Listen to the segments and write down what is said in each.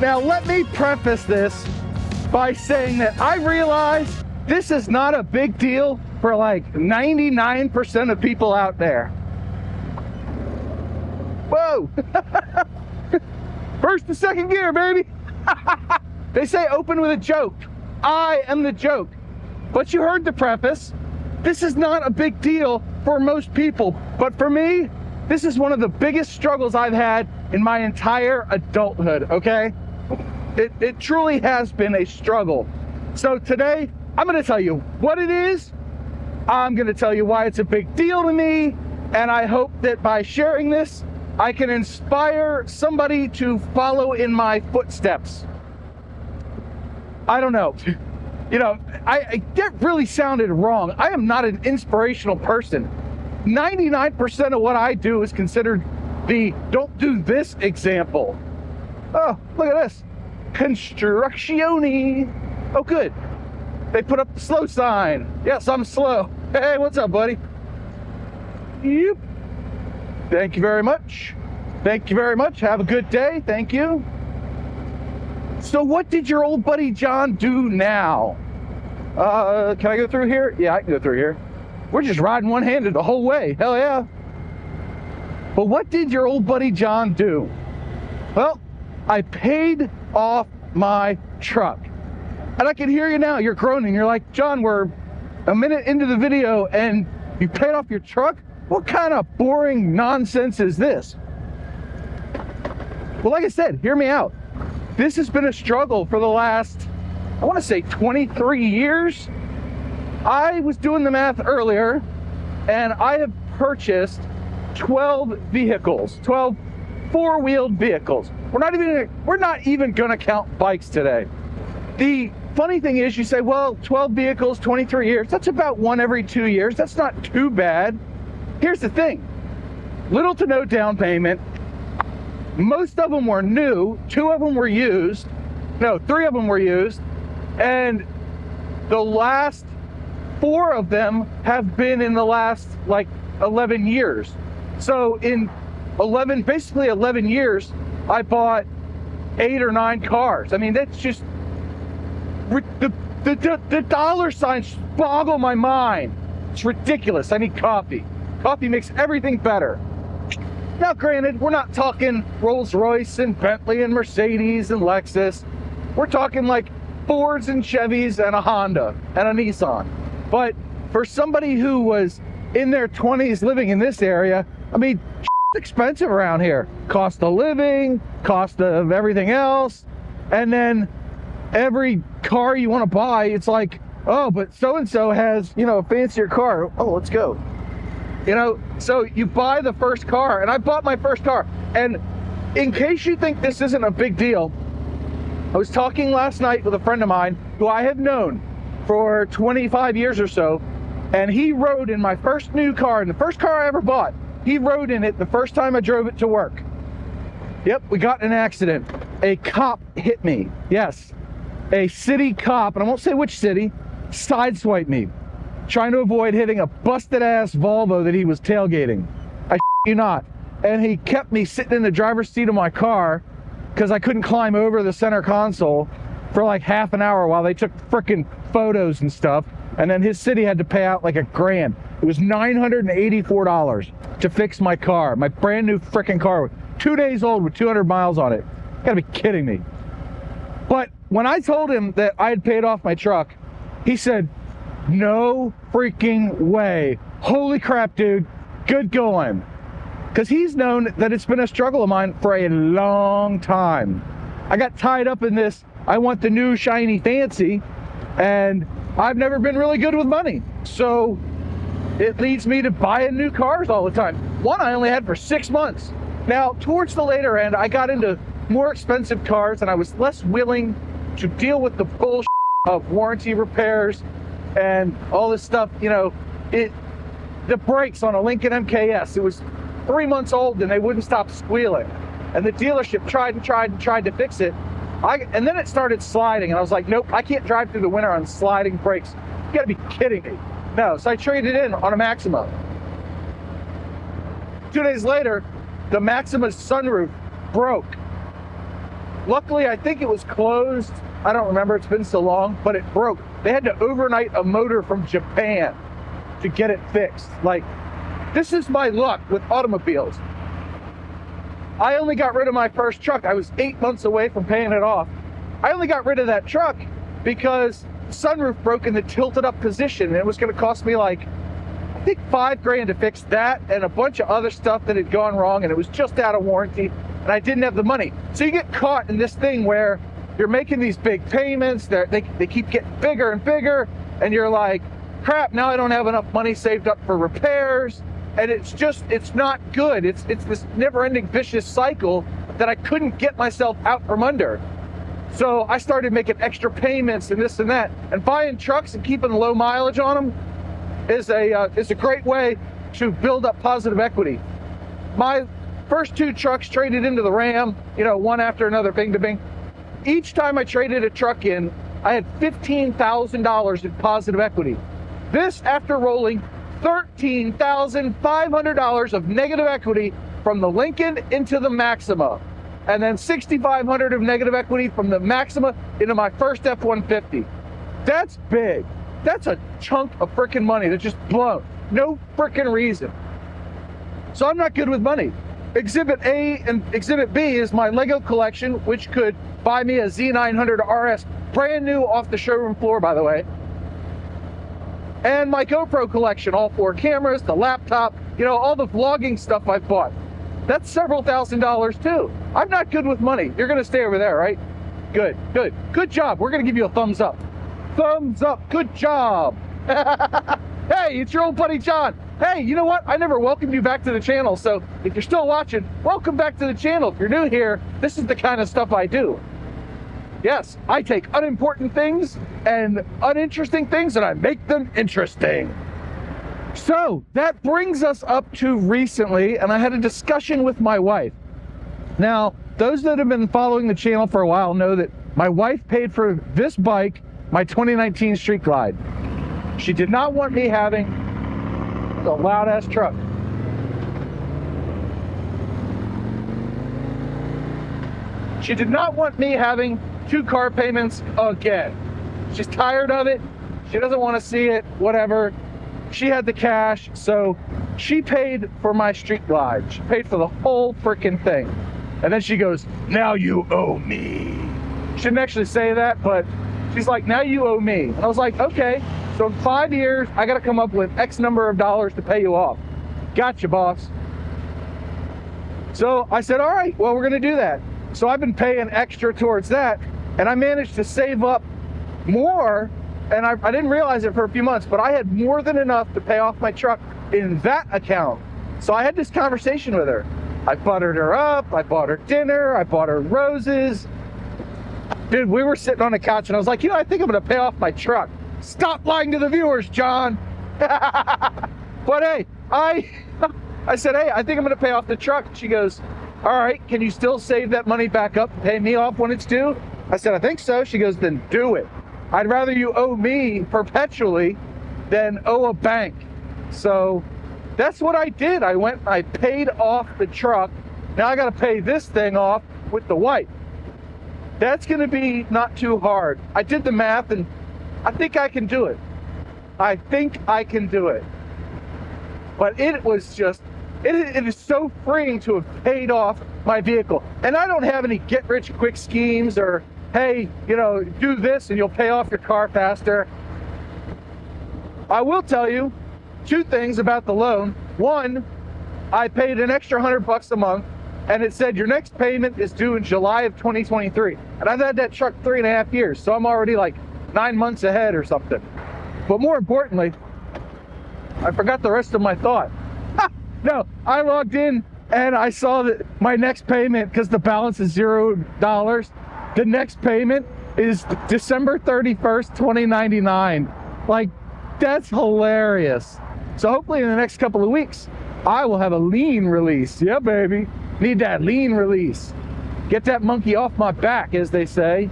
Now, let me preface this by saying that I realize this is not a big deal for like 99% of people out there. Whoa! First to second gear, baby! They say open with a joke. I am the joke. But you heard the preface. This is not a big deal for most people. But for me, this is one of the biggest struggles I've had in my entire adulthood, okay? It truly has been a struggle. So today, I'm gonna tell you what it is. I'm gonna tell you why it's a big deal to me. And I hope that by sharing this, I can inspire somebody to follow in my footsteps. I don't know. You know, that really sounded wrong. I am not an inspirational person. 99% of what I do is considered the don't do this example. Oh, look at this. Constructione. Oh, good. They put up the slow sign. Yes, I'm slow. Hey, what's up, buddy? Yep. Thank you very much. Thank you very much. Have a good day. Thank you. So what did your old buddy John do now? Can I go through here? Yeah, I can go through here. We're just riding one-handed the whole way. Hell yeah. But what did your old buddy John do? Well, I paid off my truck. And I can hear you now. You're groaning. You're like, John, we're a minute into the video and you paid off your truck? What kind of boring nonsense is this? Well, like I said, hear me out. This has been a struggle for the last, I want to say 23 years. I was doing the math earlier, and I have purchased 12 vehicles, 12 four-wheeled vehicles. We're not even going to count bikes today. The funny thing is, you say, well, 12 vehicles, 23 years, that's about one every 2 years. That's not too bad. Here's the thing. Little to no down payment. Most of them were new. 2 of them were used. No, 3 of them were used. And the last 4 of them have been in the last like 11 years. So in basically 11 years, I bought 8 or 9 cars. I mean, that's just, the dollar signs boggle my mind. It's ridiculous. I need coffee. Coffee makes everything better. Now, granted, we're not talking Rolls-Royce and Bentley and Mercedes and Lexus. We're talking like Fords and Chevys and a Honda and a Nissan. But for somebody who was in their 20s living in this area, I mean, it's expensive around here. Cost of living, cost of everything else. And then every car you want to buy, it's like, oh, but so-and-so has, you know, a fancier car. Oh, let's go. You know, so you buy the first car, and I bought my first car. And in case you think this isn't a big deal, I was talking last night with a friend of mine who I have known for 25 years or so, and he rode in my first new car, and the first car I ever bought, he rode in it the first time I drove it to work. Yep, we got in an accident. A cop hit me. Yes, a city cop, and I won't say which city, sideswiped me, trying to avoid hitting a busted-ass Volvo that he was tailgating. I you not. And he kept me sitting in the driver's seat of my car because I couldn't climb over the center console for like half an hour while they took frickin' photos and stuff. And then his city had to pay out like $1,000. It was $984 to fix my car, my brand new frickin' car, 2 days old with 200 miles on it. You gotta be kidding me. But when I told him that I had paid off my truck, he said, no freaking way. Holy crap, dude. Good going. Because he's known that it's been a struggle of mine for a long time. I got tied up in this, I want the new shiny fancy, and I've never been really good with money. So it leads me to buying new cars all the time. One I only had for 6 months. Now, towards the later end, I got into more expensive cars, and I was less willing to deal with the bullshit of warranty repairs and all this stuff. You know, the brakes on a Lincoln MKS, it was 3 months old and they wouldn't stop squealing. And the dealership tried to fix it. And then it started sliding, and I was like, nope, I can't drive through the winter on sliding brakes. You gotta be kidding me. No, so I traded in on a Maxima. 2 days later, the Maxima's sunroof broke. Luckily, I think it was closed. I don't remember, it's been so long, but it broke. They had to overnight a motor from Japan to get it fixed. Like, this is my luck with automobiles. I only got rid of my first truck. I was 8 months away from paying it off. I only got rid of that truck because the sunroof broke in the tilted up position, and it was gonna cost me like, I think $5,000 to fix that and a bunch of other stuff that had gone wrong, and it was just out of warranty, and I didn't have the money. So you get caught in this thing where you're making these big payments, they keep getting bigger and bigger, and you're like, crap, now I don't have enough money saved up for repairs, and it's not good. It's this never-ending vicious cycle that I couldn't get myself out from under. So I started making extra payments and this and that, and buying trucks and keeping low mileage on them is a great way to build up positive equity. My first 2 trucks traded into the Ram, one after another, bing to bing. Each time I traded a truck in, I had $15,000 in positive equity. This after rolling $13,500 of negative equity from the Lincoln into the Maxima, and then $6,500 of negative equity from the Maxima into my first F-150. That's big. That's a chunk of freaking money that just blown. No freaking reason. So I'm not good with money. Exhibit A and Exhibit B is my Lego collection, which could buy me a Z900 RS, brand new off the showroom floor, by the way. And my GoPro collection, all 4 cameras, the laptop, all the vlogging stuff I bought. That's several $1,000s too. I'm not good with money. You're gonna stay over there, right? Good, good. Good job. We're gonna give you a thumbs up. Thumbs up, good job. Hey, it's your old buddy John. Hey, you know what? I never welcomed you back to the channel, so if you're still watching, welcome back to the channel. If you're new here, this is the kind of stuff I do. Yes, I take unimportant things and uninteresting things and I make them interesting. So that brings us up to recently, and I had a discussion with my wife. Now, those that have been following the channel for a while know that my wife paid for this bike, my 2019 Street Glide. She did not want me having a loud ass truck. She did not want me having 2 car payments again. She's tired of it. She doesn't want to see it, whatever. She had the cash, so she paid for my Street Glide. She paid for the whole freaking thing. And then she goes, now you owe me. She didn't actually say that, but she's like, now you owe me. And I was like, okay, so in 5 years, I got to come up with X number of dollars to pay you off. Gotcha, boss. So I said, all right, well, we're going to do that. So I've been paying extra towards that, and I managed to save up more, and I didn't realize it for a few months, but I had more than enough to pay off my truck in that account. So I had this conversation with her. I buttered her up, I bought her dinner, I bought her roses. Dude, we were sitting on the couch, and I was like, I think I'm gonna pay off my truck. Stop lying to the viewers, John. But hey, I said, hey, I think I'm gonna pay off the truck. She goes, all right, can you still save that money back up and pay me off when it's due? I said, I think so. She goes, then do it. I'd rather you owe me perpetually than owe a bank. So that's what I did. I paid off the truck. Now I got to pay this thing off with the wife. That's going to be not too hard. I did the math, and I think I can do it. I think I can do it. But it was just, it is so freeing to have paid off my vehicle. And I don't have any get-rich-quick schemes or, hey, do this and you'll pay off your car faster. I will tell you 2 things about the loan. One, I paid an extra $100 a month, and it said your next payment is due in July of 2023. And I've had that truck 3.5 years, so I'm already like 9 months ahead or something. But more importantly, I forgot the rest of my thought. No, I logged in and I saw that my next payment, because the balance is $0, the next payment is December 31st, 2099. Like, that's hilarious. So hopefully in the next couple of weeks, I will have a lien release. Yeah, baby. Need that lien release. Get that monkey off my back, as they say.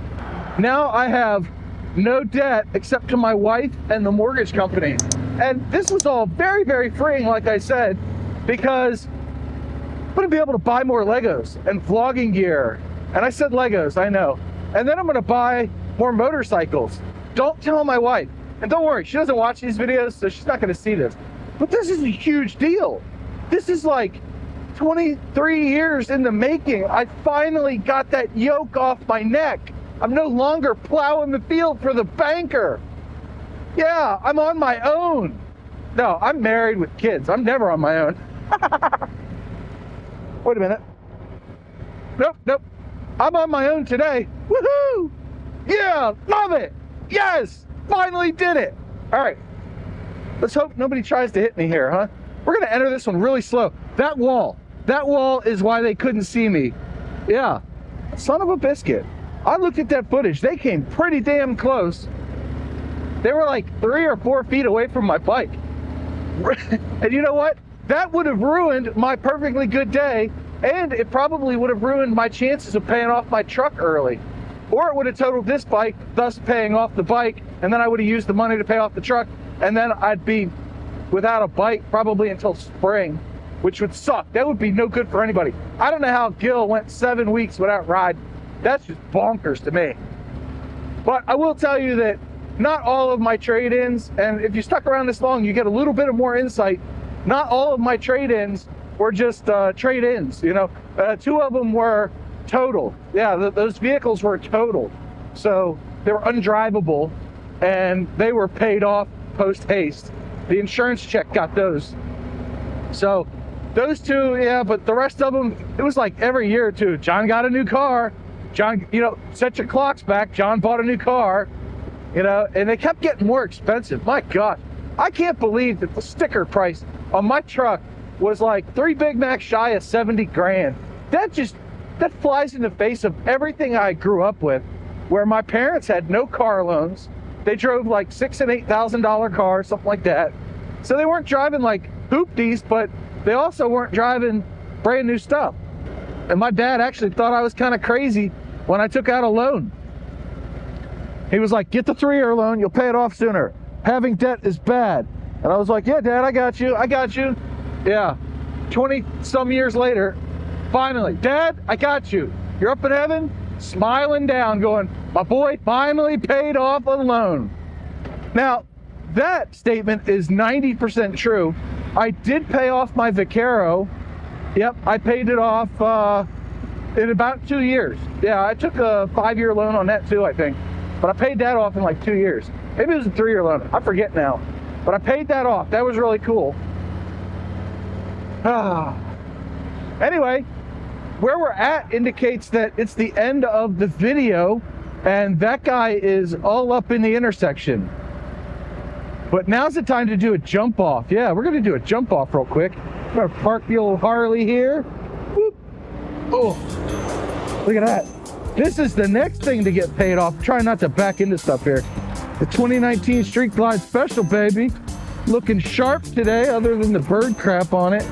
Now I have no debt except to my wife and the mortgage company. And this was all very, very freeing, like I said, because I'm gonna be able to buy more Legos and vlogging gear And I said Legos, I know. And then I'm gonna buy more motorcycles. Don't tell my wife. And don't worry, she doesn't watch these videos, so she's not gonna see this. But this is a huge deal. This is like 23 years in the making. I finally got that yoke off my neck. I'm no longer plowing the field for the banker. Yeah, I'm on my own. No, I'm married with kids. I'm never on my own. Wait a minute. Nope. I'm on my own today. Woohoo! Yeah, love it. Yes, finally did it. All right, let's hope nobody tries to hit me here, huh? We're gonna enter this one really slow. That wall is why they couldn't see me. Yeah, son of a biscuit. I looked at that footage. They came pretty damn close. They were like 3 or 4 feet away from my bike. And you know what? That would have ruined my perfectly good day, and it probably would have ruined my chances of paying off my truck early. Or it would have totaled this bike, thus paying off the bike, and then I would have used the money to pay off the truck, and then I'd be without a bike probably until spring, which would suck. That would be no good for anybody. I don't know how Gil went 7 weeks without riding. That's just bonkers to me. But I will tell you that not all of my trade-ins, and if you stuck around this long, you get a little bit of more insight. Not all of my trade-ins were just trade-ins, you know. 2 of them were total. Yeah, those vehicles were total. So they were undrivable, and they were paid off post-haste. The insurance check got those. So those 2, yeah, but the rest of them, it was like every year or 2. John got a new car. John, you know, set your clocks back. John bought a new car. You know, and they kept getting more expensive. My God, I can't believe that the sticker price on my truck was like 3 Big Macs shy of 70 grand. That flies in the face of everything I grew up with, where my parents had no car loans. They drove like $6,000 and $8,000 cars, something like that. So they weren't driving like hoopties, but they also weren't driving brand new stuff. And my dad actually thought I was kind of crazy when I took out a loan. He was like, get the 3-year loan, you'll pay it off sooner. Having debt is bad. And I was like, yeah, Dad, I got you. Yeah, 20 some years later, finally, Dad, I got you. You're up in heaven, smiling down, going, my boy finally paid off a loan. Now, that statement is 90% true. I did pay off my Vaquero. Yep, I paid it off in about 2 years. Yeah, I took a 5-year loan on that too, I think. But I paid that off in like 2 years. Maybe it was a 3-year loan. I forget now. But I paid that off. That was really cool. Anyway, where we're at indicates that it's the end of the video, and that guy is all up in the intersection. But now's the time to do a jump off. Yeah, we're gonna do a jump off real quick. I'm gonna park the old Harley here. Whoop. Oh, look at that. This is the next thing to get paid off. Try not to back into stuff here. The 2019 Street Glide Special, baby. Looking sharp today, other than the bird crap on it.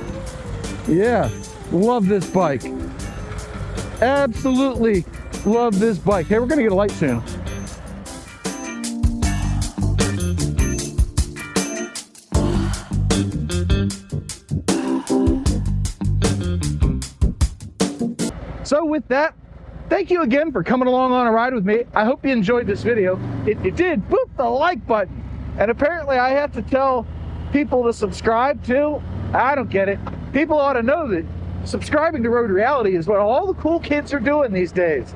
Yeah, love this bike. Absolutely love this bike. Hey, we're gonna get a light soon. So with that, thank you again for coming along on a ride with me. I hope you enjoyed this video. If you did, boop the like button. And apparently I have to tell people to subscribe too. I don't get it. People ought to know that subscribing to Road Reality is what all the cool kids are doing these days.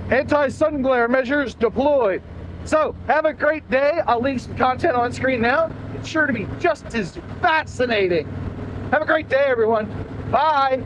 Anti-sun glare measures deployed. So have a great day. I'll leave some content on screen now. It's sure to be just as fascinating. Have a great day, everyone. Bye.